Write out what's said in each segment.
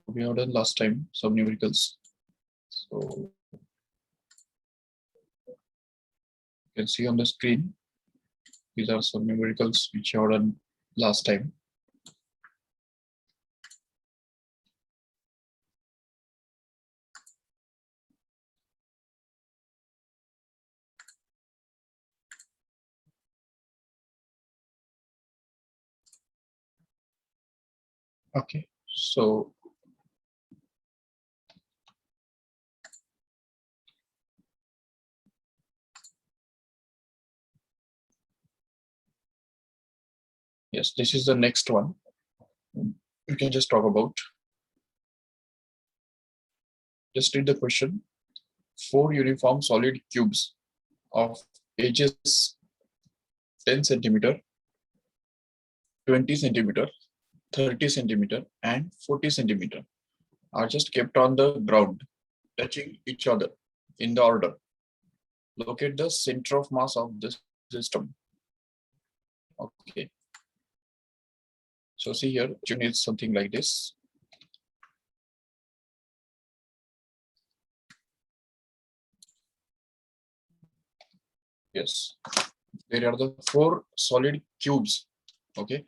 we have done last time some numericals. So you can see on the screen, these are some numericals which I have done last time. Okay, so yes, this is the next one. You can just talk about. Just read the question. 4 uniform solid cubes of edges 10 centimeter, 20 centimeter, 30 centimeter, and 40 centimeter are just kept on the ground, touching each other in the order. Locate the center of mass of the system. Okay. So see here, question is something like this. Yes, there are the 4 solid cubes. Okay,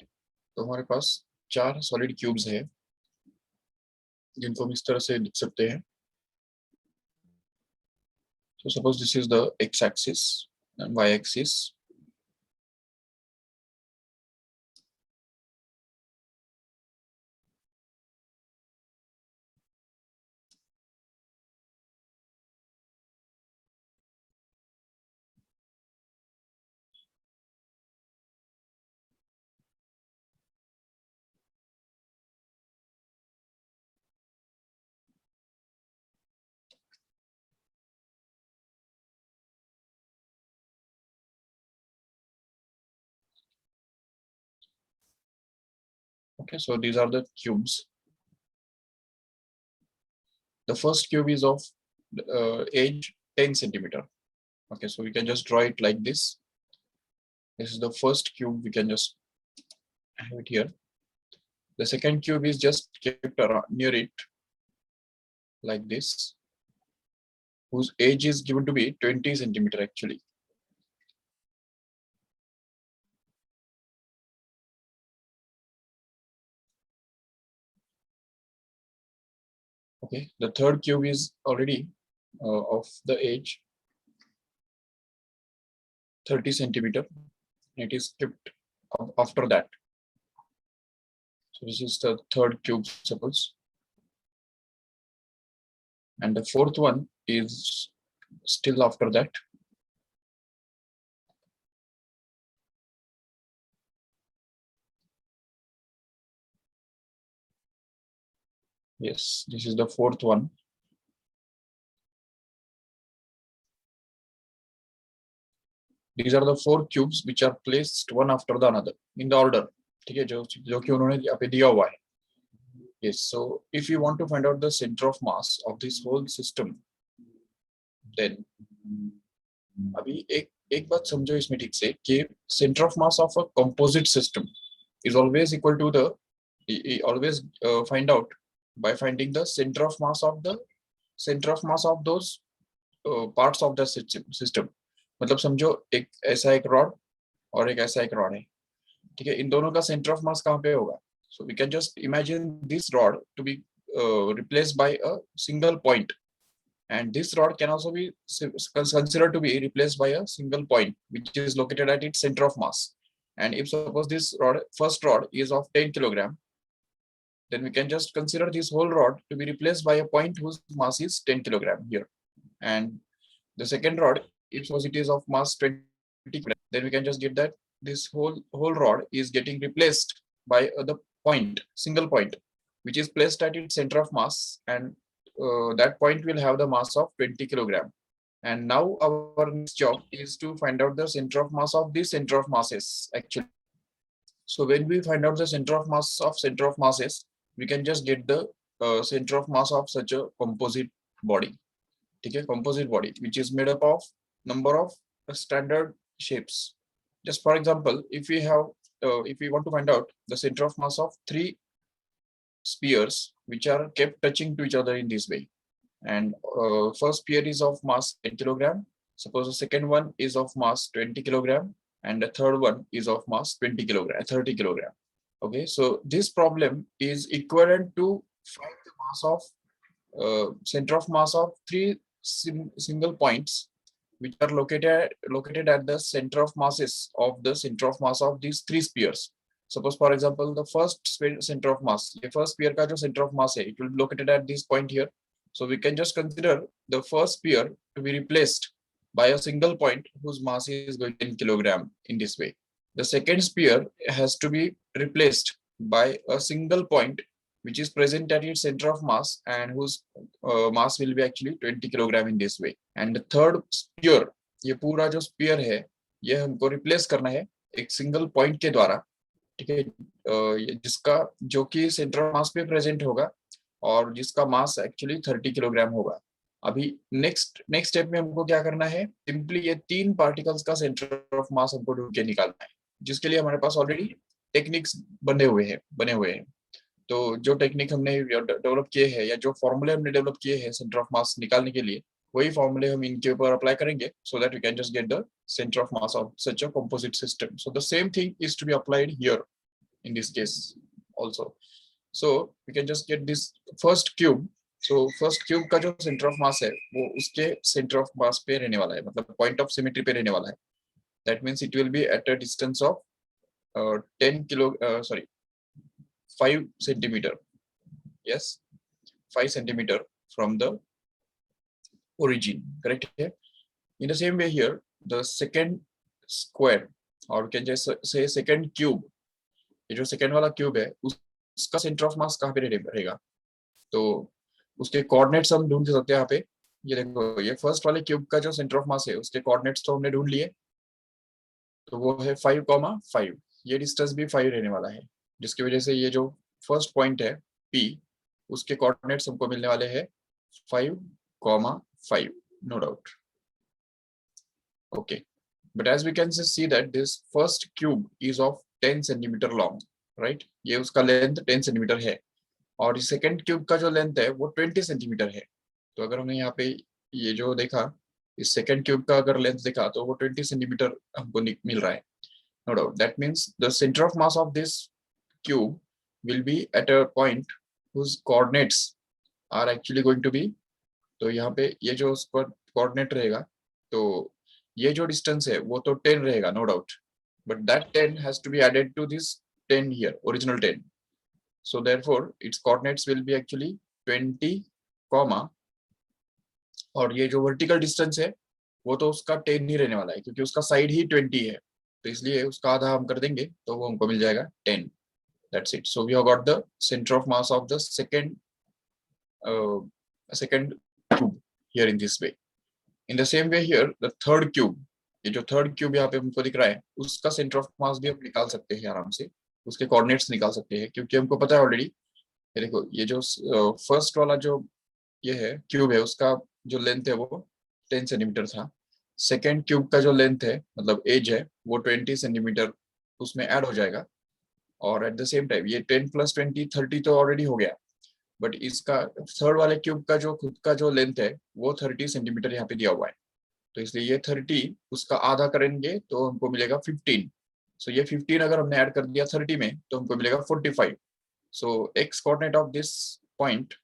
तो हमारे पास 4 solid cubes है जिनको हम इस तरह से लिख सकते हैं. So suppose this is the x-axis and y-axis. Okay, so these are the cubes. The first cube is of edge 10 centimeter. Okay, so we can just draw it like this. This is the first cube. We can just have it here. The second cube is just kept around, near it like this, whose edge is given to be 20 centimeter actually. Okay, the third cube is already of the edge 30 centimeter. It is kept after that. So this is the third cube, suppose. And the fourth one is still after that. Yes, this is the fourth one. These are the 4 cubes which are placed one after the another in the order. ठीक है, जो कि उन्होंने यहाँ पे दिया हुआ है. Yes, so if you want to find out the center of mass of this whole system, then अभी एक बात समझो इसमें ठीक से कि center of mass of a composite system is always equal to the always find out by finding the center of mass of those parts of the system. मतलब समझो एक ऐसा एक रॉड और एक ऐसा एक रॉड है, ठीक है, इन दोनों का सेंटर ऑफ मास कहाँ पे होगा? So we can just imagine this rod to be replaced by a single point, and this rod can also be considered to be replaced by a single point which is located at its center of mass. And if suppose this first rod is of 10 kilogram, then we can just consider this whole rod to be replaced by a point whose mass is 10 kilogram here. And the second rod, if suppose it is of mass 20 kilogram, then we can just get that this whole rod is getting replaced by the point, single point, which is placed at its center of mass, and that point will have the mass of 20 kilogram. And now our next job is to find out the center of mass of this center of masses actually. So when we find out the center of masses, we can just get the center of mass of such a composite body. Okay, composite body which is made up of number of standard shapes. Just for example, if we want to find out the center of mass of 3 spheres which are kept touching to each other in this way. And first sphere is of mass 10 kilogram. Suppose the second one is of mass 20 kilogram, and the third one is of mass 20 kilogram, 30 kilogram. Okay, so this problem is equivalent to find the mass of center of mass of three single points which are located at the center of masses of the center of mass of these three spheres. Suppose for example the first center of mass, the first sphere का जो center of mass है, it will be located at this point here. So we can just consider the first sphere to be replaced by a single point whose mass is going to be 10 kilogram in this way. The second sphere has to be replaced by a single point which is present at its center of mass and whose mass will be actually 20 kilogram in this way. And the third sphere, ये पूरा जो sphere है, ये हमको replace करना है एक single point के द्वारा, ठीक है, जिसका जो कि center of mass पे present होगा और जिसका मास एक्चुअली 30 किलोग्राम होगा. अभी नेक्स्ट स्टेप में हमको क्या करना है, सिंपली ये तीन पार्टिकल्स का सेंटर ऑफ मास हमको ढूंढ के निकालना है, जिसके लिए हमारे पास ऑलरेडी टेक्निक्स बने हुए हैं. तो जो टेक्निक हमने डेवलप किए हैं या जो फॉर्मूले हमने डेवलप किए हैं सेंटर ऑफ मास निकालने के लिए, वही फॉर्मूले हम इनके ऊपर अप्लाई करेंगे so that we can just get the centre of mass of such a composite system. So the same thing is to be applied here in this case also. So we can just get this first cube. So first cube का जो center of mass है वो उसके center of mass पे रहने वाला है, मतलब point of symmetry पे रहने वाला है. That means it will be at a distance of 5 centimeter. Yes, 5 centimeter from the origin. Correct here. In the same way here, the second square, or we can just say second cube. ये जो second वाला cube है उसका centre of मास कहाँ पे रहेगा, तो उसके कोऑर्डिनेट्स हम ढूंढ सकते हैं यहाँ पे. ये देखो, ये फर्स्ट वाले क्यूब का जो सेंटर ऑफ मास है उसके कोऑर्डिनेट्स तो हमने ढूंढ लिए, तो वो है 5,5. ये डिस्टेंस भी 5 रहने वाला है, जिसकी वजह से ये जो फर्स्ट पॉइंट है P, उसके कोऑर्डिनेट्स हमको मिलने वाले हैं 5,5, no doubt. Okay, but as we can see that this first cube is of 10 centimeter long, right? ये उसका लेंथ 10 सेंटीमीटर है और सेकंड क्यूब का जो लेंथ है वो 20 सेंटीमीटर है. तो अगर हमने यहाँ पे ये जो देखा, इस सेकंड क्यूब का अगर लेंथ देखा तो वो 20 सेंटीमीटर हमको मिल रहा है. No doubt, that means the centre of mass of this cube will be at a point whose coordinates are actually going to be, तो यहाँ पे ये जो उस पर कोऑर्डिनेट रहेगा, तो ये जो डिस्टेंस है वो तो 10 रहेगा, no doubt, but that 10 has to be added to this 10 here, original 10. So therefore its coordinates will be actually 20, और ये जो vertical distance है वो तो उसका 10 ही रहने वाला है क्योंकि उसका साइड ही 20 है, तो इसलिए उसका आधा हम कर देंगे तो वो हमको मिल जाएगा 10. That's it. So we have got the center of mass of the second cube here in this way. In the same way here, the third cube, ये जो थर्ड क्यूब यहाँ पे हमको दिख रहा है उसका सेंटर ऑफ मास भी हम निकाल सकते हैं आराम से, उसके कोऑर्डिनेट्स निकाल सकते हैं क्योंकि हमको पता है ऑलरेडी. ये देखो, ये जो फर्स्ट वाला जो ये है क्यूब है उसका जो लेंथ है वो 10 सेंटीमीटर था. सेकेंड क्यूब का जो लेंथ है मतलब एज है वो 20 सेंटीमीटर उसमें ऐड हो जाएगा, और एट द सेम टाइम ये 10 + 20 30 तो ऑलरेडी हो गया, बट इसका थर्ड वाले क्यूब का जो खुद का जो लेंथ है वो 30 सेंटीमीटर यहाँ पे दिया हुआ है, तो इसलिए ये 30 उसका आधा करेंगे तो हमको मिलेगा 15. सो ये 15 अगर हमने ऐड कर दिया 30 में तो हमको मिलेगा 45. सो x coordinate of this point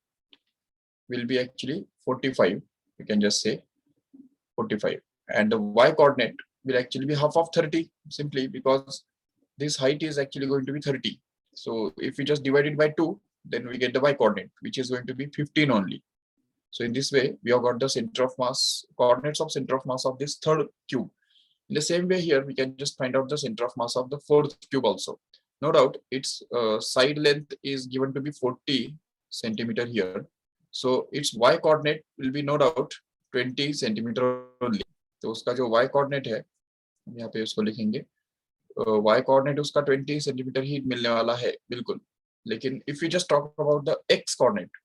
will be actually 45. You can just say 45, and the y coordinate will actually be half of 30 simply because this height is actually going to be 30. So if we just divide it by 2, then we get the y coordinate which is going to be 15 only. So in this way, we have got the center of mass, coordinates of center of mass of this third cube. In the same way here, we can just find out the center of mass of the fourth cube also. No doubt, its side length is given to be 40 centimeter here. So its y coordinate will be no doubt 20 centimeter only. तो उसका जो y coordinate है, यहाँ पे उसको लिखेंगे, y coordinate उसका 20 centimetre ही मिलने वाला है बिल्कुल. लेकिन if we just talk about the x coordinate,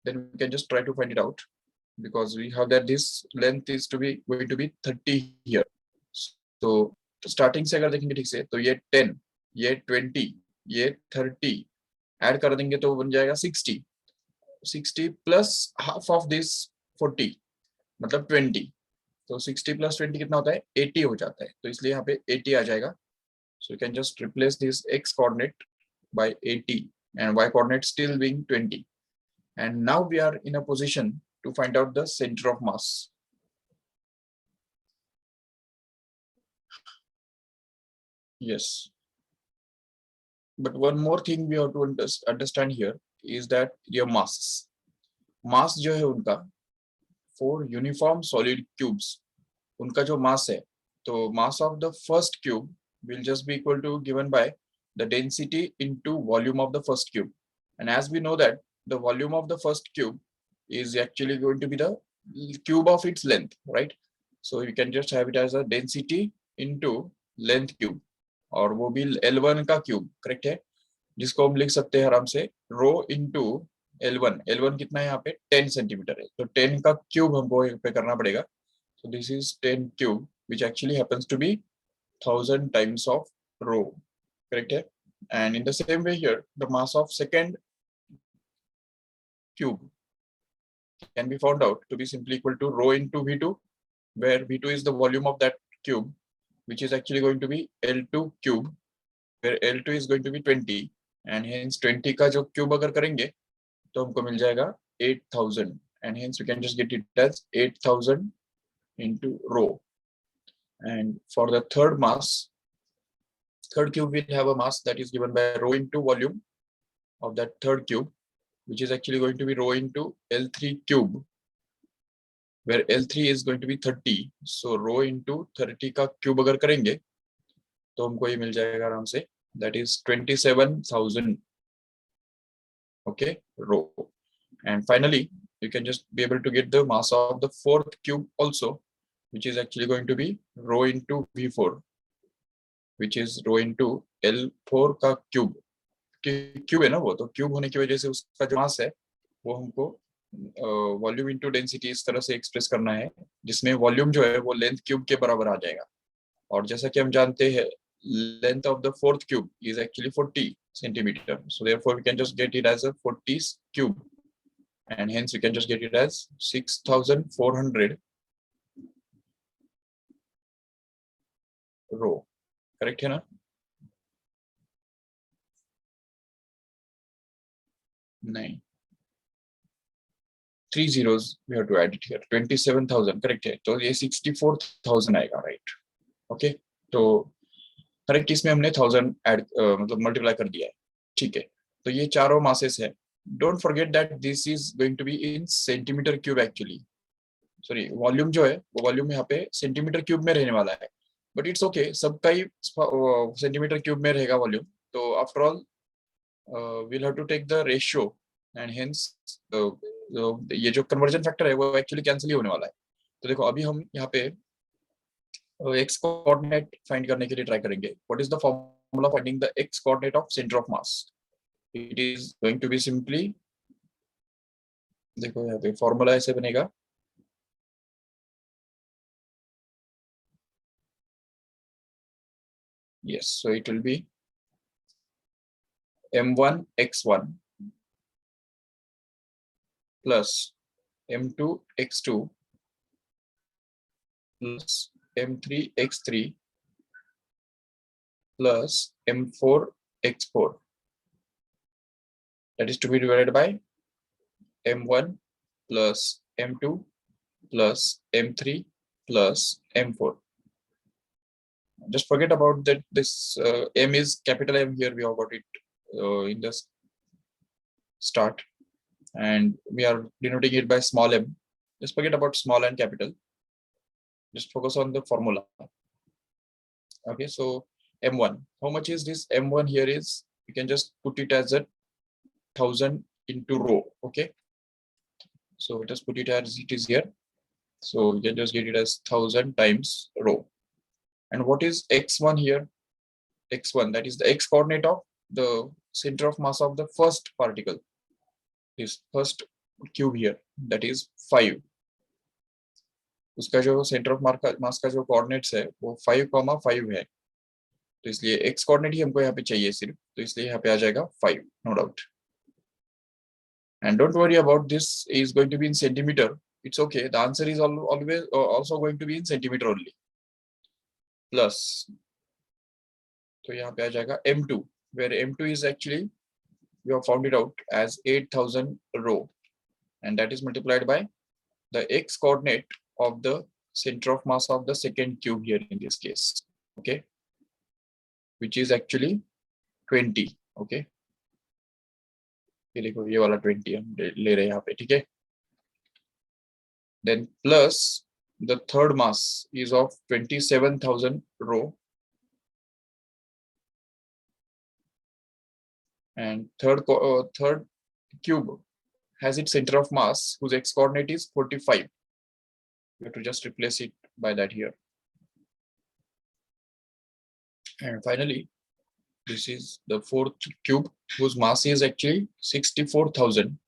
then we can just try to find it out because we have that this length is to be going to be 30 here. So starting से अगर देखेंगे ठीक से तो ये 10, ये 20, ये 30 add कर देंगे तो बन जाएगा 60, 60 प्लस हाफ ऑफ दिस 40 मतलब 20, तो 60 प्लस 20 कितना होता है 80 हो जाता है, तो इसलिए यहाँ पे 80 आ जाएगा. So you can just replace this x coordinate by 80 and y coordinate still being 20. And now we are in a position to find out the center of mass. Yes. But one more thing we have to understand here is that your masses. Mass जो है उनका for uniform solid cubes, उनका जो mass है, तो mass of the first cube will just be equal to given by the density into volume of the first cube. And as we know that the volume of the first cube is actually going to be the cube of its length, right? So you can just have it as a density into length cube, और वो भी L1 का cube, correct है, जिसको हम लिख सकते हैं आराम से रो इंटू L1. L1 कितना है यहाँ पे 10 सेंटीमीटर है, तो 10 का क्यूब हमको यहाँ पे करना पड़ेगा. So this is 10 cube, which actually happens to be 1000 times of rho, correct है. And in the same way here, the mass of second cube can be found out to be simply equal to rho into V2, where V2 is the volume of that cube, which is actually going to be L2 cube, where L2 is going to be 20, and hence 20 का जो cube अगर करेंगे तो हमको मिल जाएगा 8000, and hence we can just get it as 8000 into rho. And for the third mass, third cube will have a mass that is given by rho into volume of that third cube, which is actually going to be rho into L3 cube, where L3 is going to be 30. So rho into 30 का cube अगर करेंगे तो हमको ये मिल जाएगा आराम से, that is 27,000, okay, rho. And finally you can just be able to get the mass of the fourth cube also, which is actually going to be rho into V4, which is rho into L4 का cube. Cube है ना वो, तो cube होने की वजह से उसका जो मास है वो हमको वॉल्यूम इनटू डेंसिटी इस तरह से एक्सप्रेस करना है, जिसमें वॉल्यूम जो है वो लेंथ क्यूब के बराबर आ जाएगा. और जैसा कि हम जानते हैं length of the fourth cube is actually 40 centimeter, so therefore we can just get it as a 40 cube, and hence we can just get it as 6400 rho, correct है ना. नहीं, 3 zeros we have to add it here, 27,000 correct है, तो ये 64,000 आएगा, right. Okay, तो correct, इसमें हमने 1000 ऐड मतलब मल्टीप्लाई कर दिया है, ठीक है. तो ये चारों मासेस है. Don't forget that this is going to be in centimetre cube actually, sorry volume जो है वो वॉल्यूम यहाँ पे सेंटीमीटर क्यूब में रहने वाला है, बट इट्स ओके, सबका ही सेंटीमीटर क्यूब में रहेगा वॉल्यूम. तो after all we'll have to take the ratio, and hence ये जो कन्वर्जन फैक्टर है वो एक्चुअली कैंसिल ही होने वाला है. तो देखो अभी हम यहाँ पे x कोऑर्डिनेट फाइंड करने के लिए ट्राई करेंगे. What is the formula finding the x coordinate of centre of mass? It is going to be simply, देखो यहाँ पे फॉर्मूला ऐसे बनेगा, yes, so it will be m1 x1 plus m2 x2 plus m3 x3 plus m4 x4, that is to be divided by m1 plus m2 plus m3 plus m4. Just forget about that this m is capital M here, we have got it in the start, and we are denoting it by small m. Just forget about small and capital, just focus on the formula. Okay, so m1, how much is this m1 here is, you can just put it as a 1000 into rho. Okay, so let us put it as it is here, so you can just get it as 1000 times rho. And what is x1 here? x1, that is the x coordinate of the center of mass of the first particle, this first cube here, that is 5. उसका जो centre of मास का जो coordinates है वो 5,5 है. तो इसलिए x coordinate ही हमको यहाँ पे चाहिए सिर्फ, तो इसलिए यहाँ पे आ जाएगा 5, no doubt. And don't worry about this is going to be in centimeter. It's okay. The answer is always also going to be in centimeter only. Plus, so यहाँ पे आ जाएगा M2, where M2 is actually, we have found it out as 8,000 rho, and that is multiplied by the x coordinate of the center of mass of the second cube here in this case. Okay, which is actually 20. Okay, ये देखो ये वाला 20 हम ले रहे हैं यहाँ पे, ठीक है. Then plus the third mass is of 27,000 rho, and third cube has its center of mass whose x coordinate is 45. We have to just replace it by that here. And finally, this is the fourth cube whose mass is actually 64,000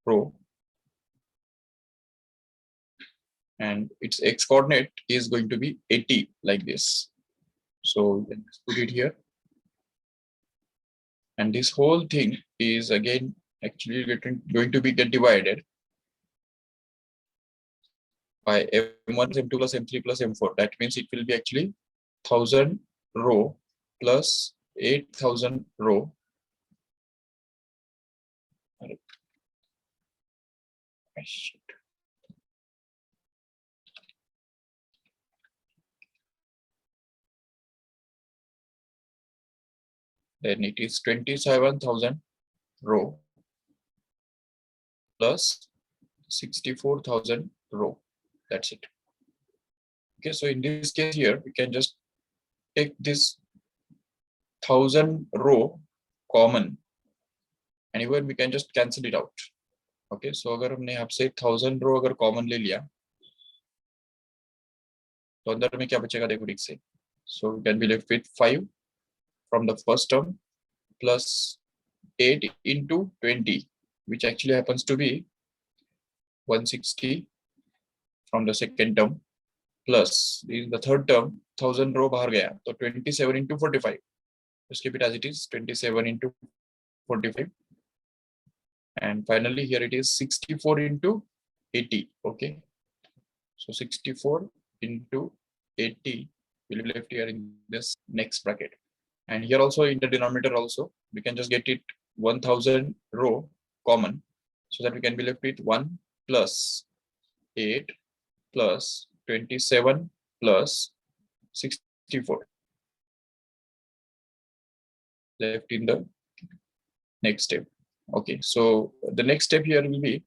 rho, and its x coordinate is going to be 80 like this. So let's put it here. And this whole thing is again actually going to be get divided by M1, M2 plus M3 plus M4. That means it will be actually 1,000 rho plus 8,000 rho. Then it is 27,000 rho plus 64,000 rho. That's it. Okay, so in this case here, we can just take this 1,000 rho common, and even we can just cancel it out. Okay, so अगर हमने यहाँ से 1,000 रो अगर common ले लिया तो अंदर में क्या बचेगा देखो ठीक से. So we can be left with 5 from the first term plus 8 into 20, which actually happens to be 160 from the second term, plus in the third term 1,000 रो बाहर गया तो 27 into 45. Just keep it as it is, 27 into 45. And finally here it is 64 into 80. Okay, so 64 into 80 will be left here in this next bracket. And here also in the denominator also we can just get it 1,000 rho common, so that we can be left with 1 plus 8 plus 27 plus 64 left in the next step. Okay, so the next step here will be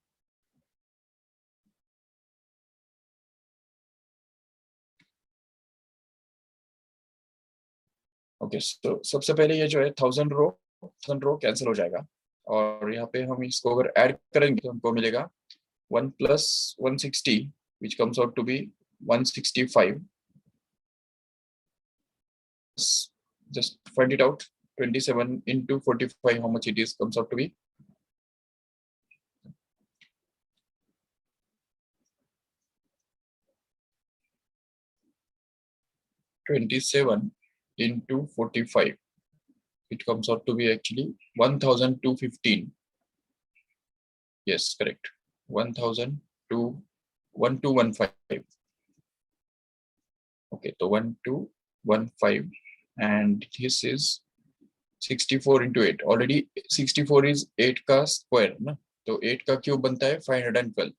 okay, so सबसे पहले ये जो है 1,000 रो cancel हो जाएगा, और यहाँ पे हम इसको अगर ऐड करेंगे तो हमको मिलेगा 1 plus 160, which comes out to be 165. Just find it out. 27 into 45, how much it is, comes out to be 27 into 45. It comes out to be actually 1,215. Yes, correct. 1,215. Okay, so 1,215, and this is 64 into 8. Already 64 is 8 का square, ना? तो 8 का cube बनता है 512.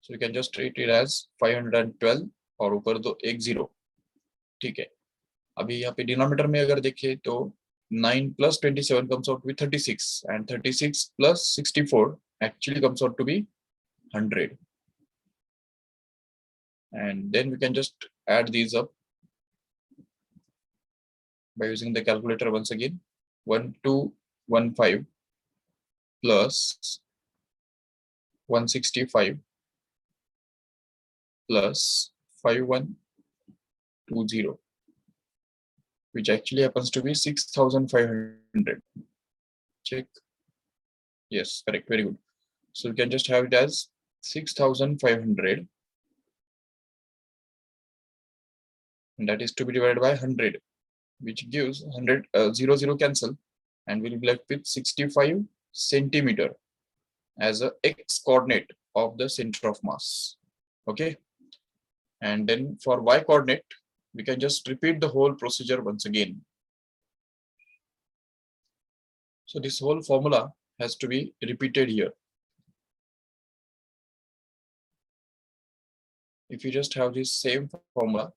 So you can just treat it as 512 और ऊपर दो एक 0. ठीक है. अभी यहाँ पे डिनोमिनेटर में अगर देखें तो 9 plus 27 comes out to be 36, and 36 plus 64 actually comes out to be 100. And then we can just add these up by using the calculator once again. 1,215 plus 165 plus 5,120, which actually happens to be 6,500. Check. Yes, correct. Very good. So we can just have it as 6,500, and that is to be divided by 100. which gives 100, 0 cancel, and we'll be left with 65 centimeter as a x coordinate of the center of mass. Okay. And then for y coordinate, we can just repeat the whole procedure once again. So this whole formula has to be repeated here. If you just have this same formula,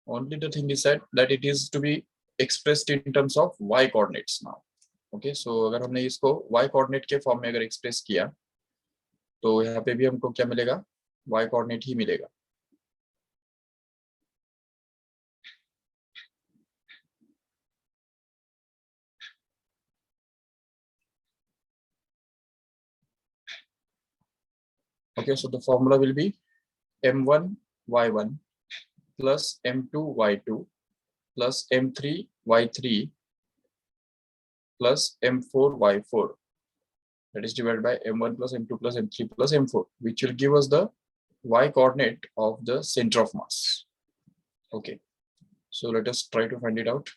only the thing is that it is to be expressed in terms of y coordinates now. Okay, so अगर हमने इसको y coordinate के form में अगर express किया तो यहाँ पे भी हमको क्या मिलेगा, y coordinate ही मिलेगा. Okay, so the formula will be m1 y1 plus m2 y2 plus m3 y3 plus m4 y4, that is divided by m1 plus m2 plus m3 plus m4, which will give us the y coordinate of the center of mass. Okay, so let us try to find it out.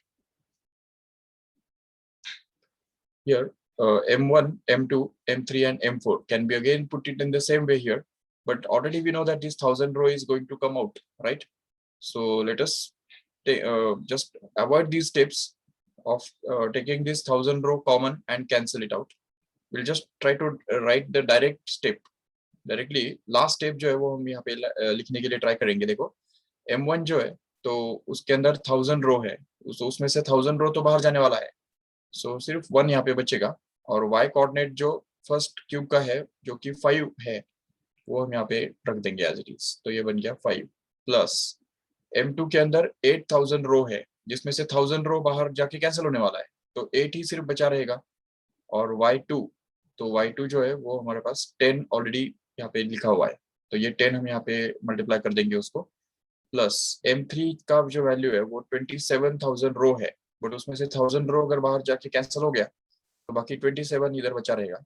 Here m1, m2, m3 and m4 can be again put it in the same way here, but already we know that this 1000 row is going to come out, right? So let us just avoid these steps of taking this 1000 row common and cancel it out. We'll just try to write the direct step directly. Last step जो है वो हम यहाँ पे लिखने के लिए try करेंगे. देखो m1 जो है तो उसके अंदर 1000 रो है, उसमें से 1000 रो तो बाहर जाने वाला है, सो सिर्फ 1 यहाँ पे बचेगा. और y कोऑर्डिनेट जो फर्स्ट क्यूब का है जो कि 5 है वो हम यहाँ पे रख देंगे एज इट इज, तो ये बन गया 5 प्लस m2 के अंदर 8000 रो है जिसमें से 1000 रो बाहर जाके कैंसिल होने वाला है, तो 8 ही सिर्फ बचा रहेगा. और y2, तो y2 जो है वो हमारे पास 10 ऑलरेडी यहाँ पे लिखा हुआ है, तो ये 10 हम यहाँ पे मल्टीप्लाई कर देंगे उसको. प्लस m3 का जो वैल्यू है वो 27000 रो है, बट उसमें से 1000 रो अगर बाहर जाके कैंसिल हो गया तो बाकी 27 इधर बचा रहेगा.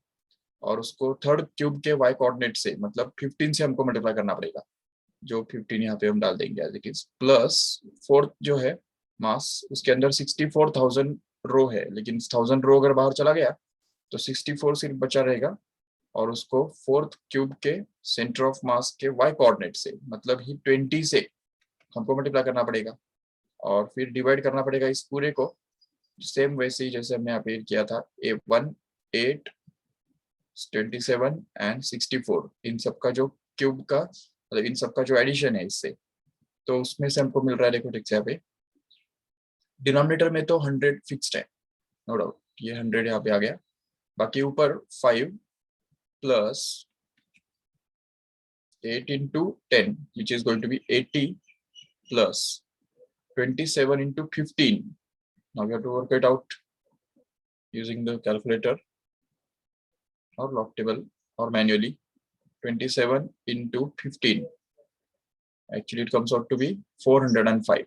और उसको थर्ड क्यूब के y कोऑर्डिनेट से मतलब 15 से हमको मल्टीप्लाई करना पड़ेगा, जो 15 यहाँ पे हम डाल देंगे as it is. Plus fourth जो है मास, उसके अंदर 64000 रो है, लेकिन 1000 रो अगर बाहर चला गया तो 64 सिर्फ बचा रहेगा. और उसको फोर्थ क्यूब के सेंटर ऑफ मास के y कोऑर्डिनेट से मतलब ही 20 से हमको मल्टीप्लाई करना पड़ेगा और फिर डिवाइड करना पड़ेगा इस पूरे को सेम वैसे ही जैसे हमने यहाँ पे किया था. 1 8 27 एंड 64, इन सबका जो क्यूब का मतलब इन सबका जो एडिशन है इससे, तो उसमें से हमको मिल रहा है. देखो ठीक से यहाँ पे डिनोमिनेटर में तो 100 फिक्स्ड है, नो डाउट, ये 100 यहाँ पे आ गया. बाकी ऊपर 5 plus 8 into 10 which is going to be 80 plus 27 into 15. Now we have to work it out using the calculator or log table or manually. 27 into 15, actually it comes out to be 405.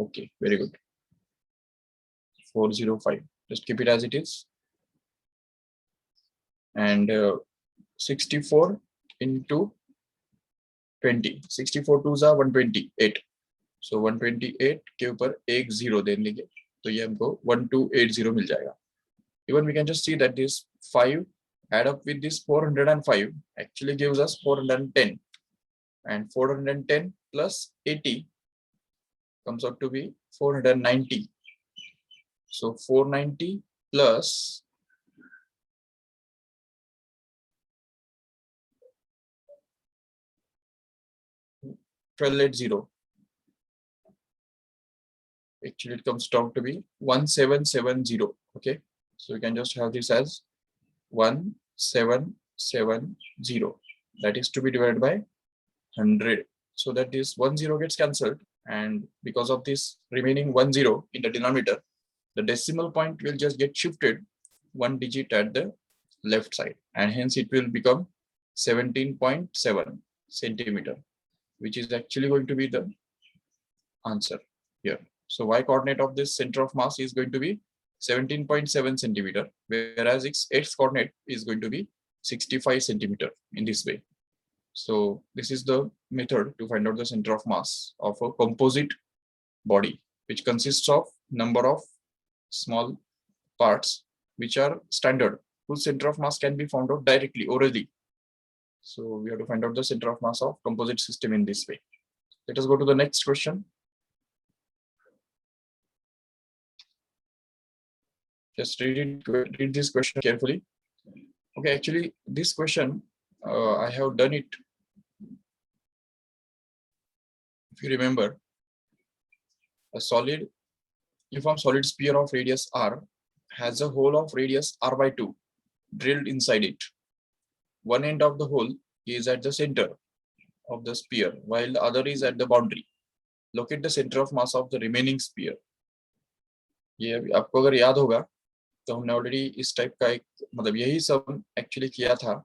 Okay, very good. 405, just keep it as it is. And 64 into 20, 64 2s are 128, so 128 के ऊपर एक 0 दे देंगे तो ये हमको 1280 मिल जाएगा. Even we can just see that this 5 add up with this 405 actually gives us 410, and 410 plus 80 comes out to be 490. So 490 plus 1280, actually it comes out to be 1770. Okay, so we can just have this as 1770, that is to be divided by 100, so that this 10 gets cancelled, and because of this remaining 10 in the denominator, the decimal point will just get shifted 1 digit at the left side, and hence it will become 17.7 centimeter, which is actually going to be the answer here. So y coordinate of this center of mass is going to be 17.7 centimeter, whereas its x coordinate is going to be 65 centimeter in this way. So this is the method to find out the center of mass of a composite body, which consists of number of small parts which are standard, whose center of mass can be found out directly orally. So we have to find out the center of mass of composite system in this way. Let us go to the next question. Just read this question carefully. Okay, actually this question I have done it. If you remember, a solid uniform solid sphere of radius r has a hole of radius r by 2 drilled inside it. One end of the hole is at the center of the sphere, while the other is at the boundary. Locate the center of mass of the remaining sphere. ये आपको अगर याद होगा तो हमने already इस type का एक मतलब यही सब एक्चुअली किया था.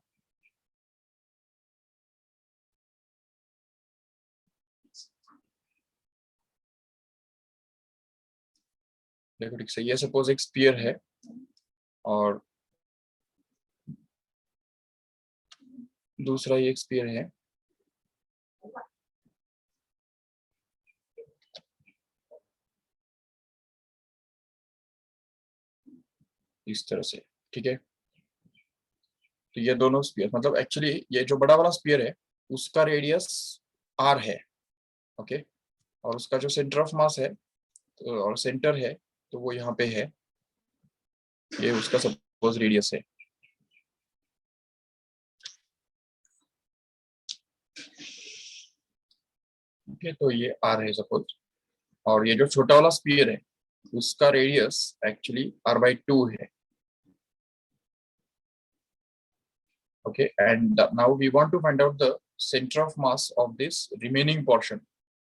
देखो ठीक से, ये सपोज एक स्फीयर है और दूसरा ये एक स्फीयर है. इस तरह से, ठीक है. तो ये दोनों स्फीयर मतलब एक्चुअली ये जो बड़ा वाला स्फीयर है उसका रेडियस r है, ओके. और उसका जो सेंटर ऑफ मास है तो, और सेंटर है तो वो यहाँ पे है. ये उसका सपोज रेडियस है. ओके, तो ये r है सपोज. और ये जो छोटा वाला स्फीयर है उसका रेडियस एक्चुअली r/2 है. Okay, and now we want to find out the center of mass of this remaining portion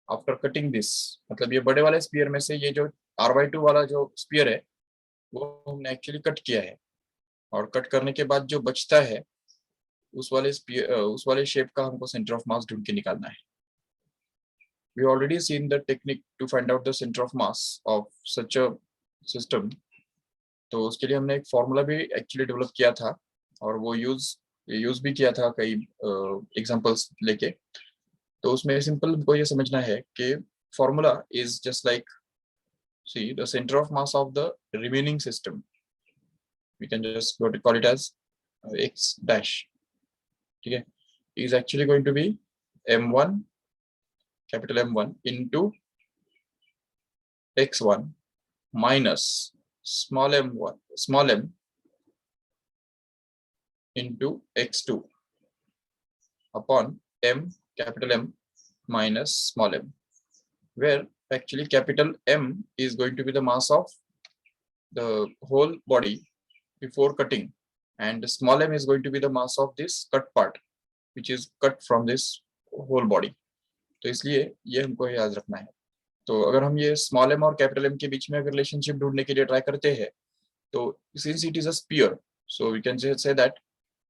after cutting this. मतलब ये बड़े वाले स्फीयर में से ये जो r/2 वाला जो स्फीयर है वो हमने एक्चुअली कट किया है, और कट करने के बाद जो बचता है उस वाले शेप का हमको सेंटर ऑफ मास ढूंढ के निकालना है. We already seen the technique to find out the center of mass of such a system. तो उसके लिए हमने एक फॉर्मूला भी एक्चुअली डेवलप किया था और वो यूज भी किया था कई एग्जांपल्स लेके. तो उसमें सिंपल हमको ये समझना है कि formula is just like see the centre of mass of the remaining system. We can just call it as x dash, ठीक है. Is actually going to be m1 capital M1 into x1 minus small m into x2 upon m capital M minus small m, where actually capital M is going to be the mass of the whole body before cutting, and small m is going to be the mass of this cut part which is cut from this whole body. तो इसलिए ये हमको याद रखना है. तो अगर हम ये स्मॉल m और कैपिटल M के बीच में अगर रिलेशनशिप ढूंढने के लिए ट्राई करते हैं तो since it is a sphere, so we can say that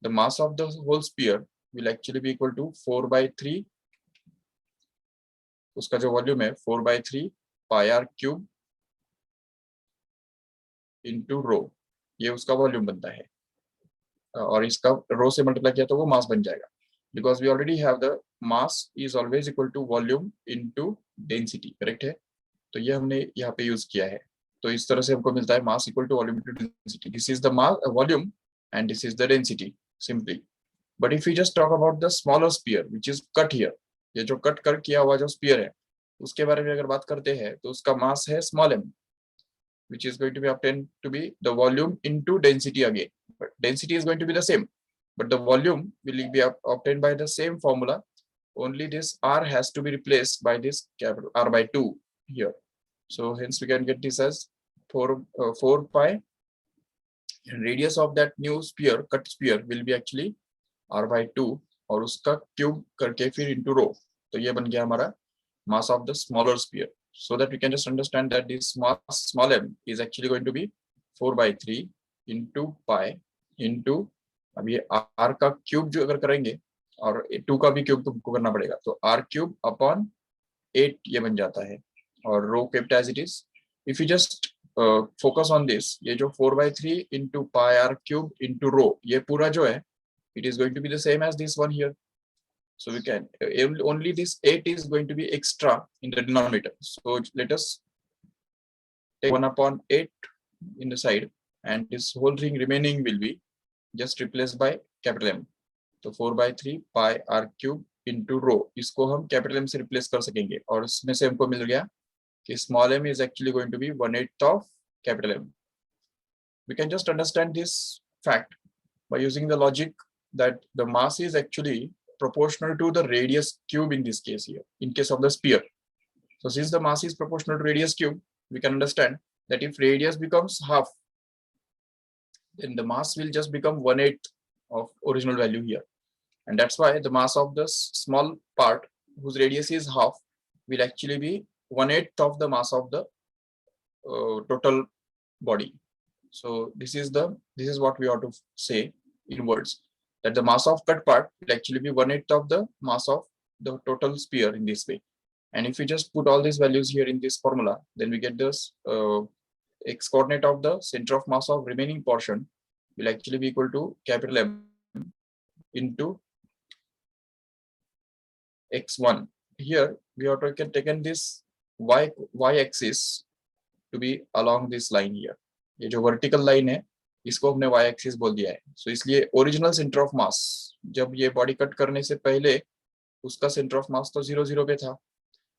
the mass of the whole sphere will actually be equal to 4/3, उसका जो वॉल्यूम है 4/3 pi r cube into rho, ये उसका वॉल्यूम बनता है. और इसका रो से मल्टीप्लाई किया तो वो मास बन जाएगा, because we already have the mass is always equal to volume into density, correct है. तो ये हमने यहाँ पे यूज किया है. तो इस तरह से हमको मिलता है mass equal to volume into density. This is the mass volume and this is the density simply. But if we just talk about the smaller sphere which is cut here, ये जो कट कर किया हुआ जो sphere है उसके बारे में अगर बात करते हैं तो उसका मास है small m, which is going to be obtained to be the volume into density again. But density is going to be the same, but the volume will be obtained by the same formula. Only this r has to be replaced by this capital r/2 here. So hence we can get this as 4 pi, and radius of that new sphere, cut sphere, will be actually r/2 और उसका cube करके फिर into rho. तो ये बन गया हमारा mass of the smaller sphere. So that we can just understand that this mass small m is actually going to be 4/3 into pi into, अब ये r का क्यूब जो अगर करेंगे और 2 का भी क्यूब तो हमको करना पड़ेगा, तो r क्यूब अपॉन 8 ये बन जाता है, और row kept as it is. If you just focus on this. ये जो 4/3 into pi r cube into rho, ये पूरा जो है, it is going to be the same as this one here. So we can only this 8 is going to be extra in the denominator. So let us take 1/8 in the side, and this whole thing remaining will be just replaced by capital M. तो 4/3 pi r cube into rho, इसको हम capital M से replace कर सकेंगे, और इसमें से हमको मिल गया कि small m is actually going to be 1/8 of capital M. We can just understand this fact by using the logic that the mass is actually proportional to the radius cube in this case here, in case of the sphere. So since the mass is proportional to radius cube, we can understand that if radius becomes half, then the mass will just become 1/8 of original value here. And that's why the mass of the small part whose radius is half will actually be 1/8 of the mass of the total body. So this is what we ought to say in words, that the mass of cut part will actually be 1/8 of the mass of the total sphere in this way. And if we just put all these values here in this formula, then we get this x coordinate of the center of mass of remaining portion will actually be equal to capital M into x1. Here we ought to taken this y axis to be along this line here. ये जो vertical line है, इसको हमने y axis बोल दिया है. So इसलिए original center of mass, जब ये body cut करने से पहले उसका center of mass तो 0 0 पे था,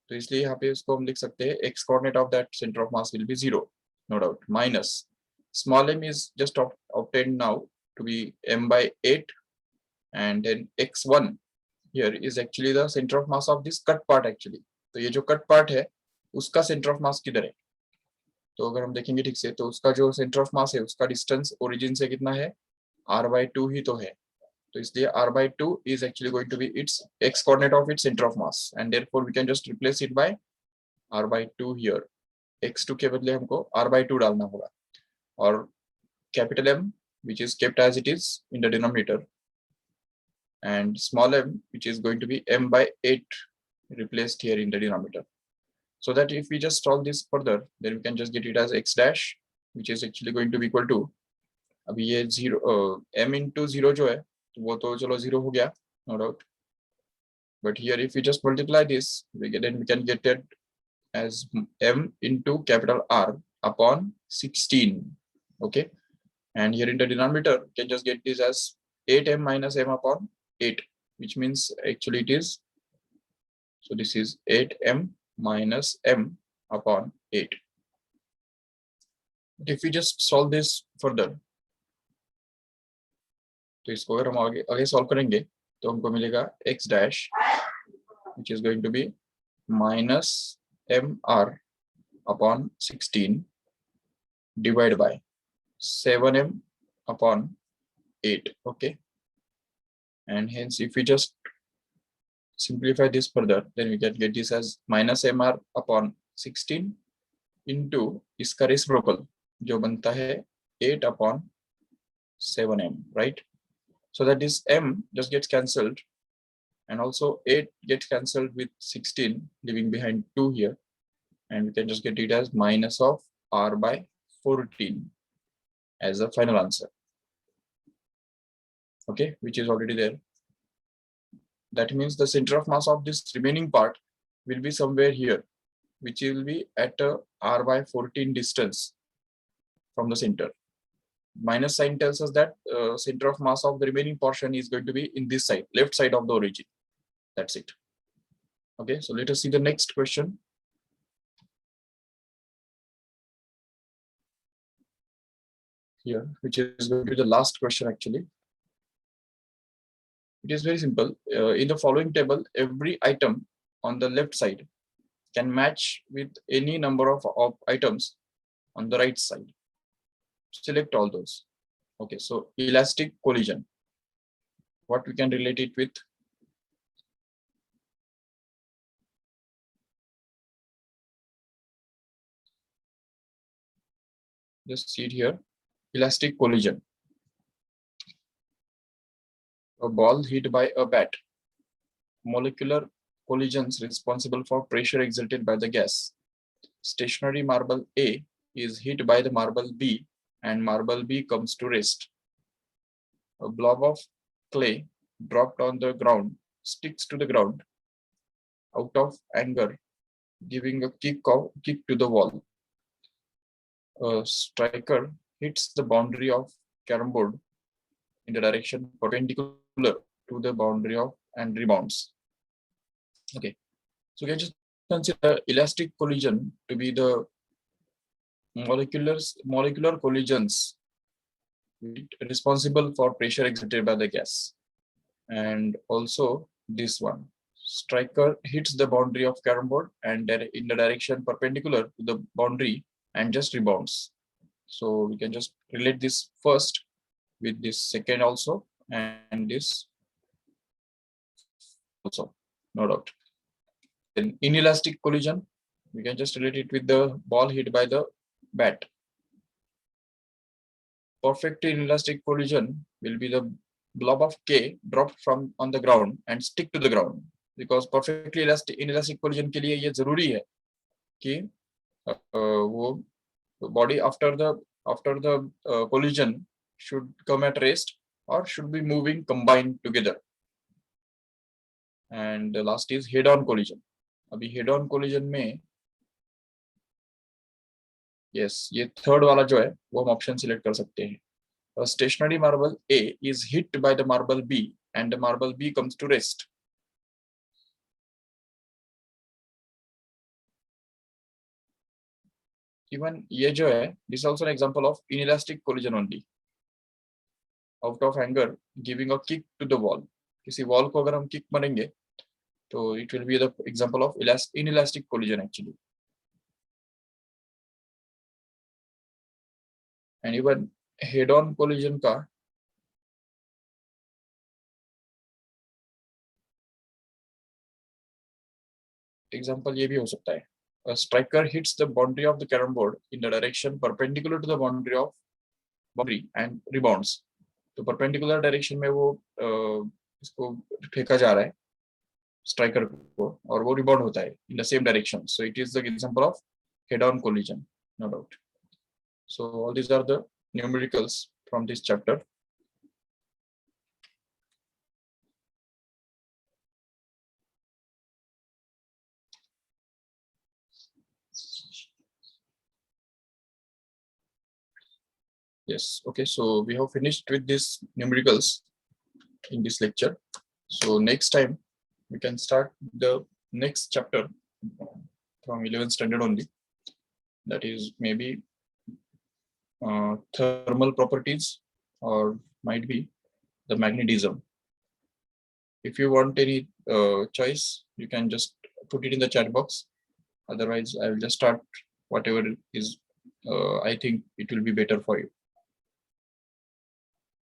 तो इसलिए यहाँ पे उसको हम लिख सकते हैं x coordinate of that center of mass will be 0, no doubt, minus small m is just obtained now to be m/8, and then x1 here is actually the center of mass of this cut part actually. तो ये जो cut part है उसका center of mass किधर है? तो अगर हम देखेंगे ठीक से, तो उसका जो center of mass है उसका distance origin से कितना है? r/2 ही तो है. तो इसलिए r/2 is actually going to be its x coordinate of its center of mass, and therefore we can just replace it by r/2 here. x2 के बदले हमको r/2 डालना होगा, और capital M which is kept as it is in the denominator, and small m which is going to be m/8 replaced here in the denominator. So that if we just solve this further, then we can just get it as x dash, which is actually going to be equal to, अभी ये 0 m into 0 जो है तो वो तो चलो 0 हो गया, no doubt, but here if we just multiply this, we can get it as m into capital R upon 16. Okay, and here in the denominator we can just get this as 8m minus m upon 8, which means actually it is, so this is 8m minus m upon 8. If we just solve this further, तो इसको अगर हम आगे solve करेंगे तो हमको मिलेगा x dash which is going to be minus mr upon 16 divided by 7m upon 8. Okay, and hence if we just simplify this further, then we can get this as minus mr upon 16 into इसका reciprocal जो बनता है 8 upon 7m, right? So that this m just gets cancelled, and also 8 gets cancelled with 16, leaving behind 2 here, and we can just get it as minus of r/14 as the final answer. Okay, which is already there. That means the center of mass of this remaining part will be somewhere here, which will be at a r/14 distance from the center. Minus sign tells us that center of mass of the remaining portion is going to be in this side, left side of the origin. That's it. Okay, so let us see the next question. Here, which is going to be the last question actually. It is very simple. In the following table, every item on the left side can match with any number of items on the right side. Select all those. Okay, so elastic collision. What we can relate it with? Just see it here. Elastic collision. A ball hit by a bat. Molecular collisions responsible for pressure exerted by the gas. Stationary marble A is hit by the marble B and marble B comes to rest. A blob of clay dropped on the ground sticks to the ground out of anger, giving a kick to the wall. A striker hits the boundary of carom board in the direction perpendicular to the boundary of and rebounds. Okay, so we can just consider elastic collision to be the molecular collisions responsible for pressure exerted by the gas. And also this one, striker hits the boundary of carom board and in the direction perpendicular to the boundary and just rebounds. So we can just relate this first with this second also, and this also, no doubt. Then inelastic collision, we can just relate it with the ball hit by the bat. Perfectly inelastic collision will be the blob of K dropped from on the ground and stick to the ground, because perfectly inelastic collision के लिए ये जरूरी है कि वो body after the collision should come at rest or should be moving combined together. And the last is head-on collision. अभी head-on collision में yes, ये third वाला जो है वो हम option select कर सकते हैं. A stationary marble A is hit by the marble B and the marble B comes to rest. Even ये जो है, this is also an example of inelastic collision only. Out of anger, giving a kick to the wall. किसी wall को अगर हम kick मारेंगे, तो it will be the example of inelastic collision actually. And even head-on collision का example ये भी हो सकता है. A striker hits the boundary of the carom board in the direction perpendicular to the boundary and rebounds. तो perpendicular direction में वो इसको फेंका जा रहा है striker को और वो rebound होता है in the same direction. So it is the example of head-on collision, no doubt. So all these are the numericals from this chapter. Yes, okay, so we have finished with these numericals in this lecture. So next time we can start the next chapter from 11th standard only. That is maybe thermal properties or might be the magnetism. If you want any choice, you can just put it in the chat box. Otherwise, I will just start whatever is I think it will be better for you.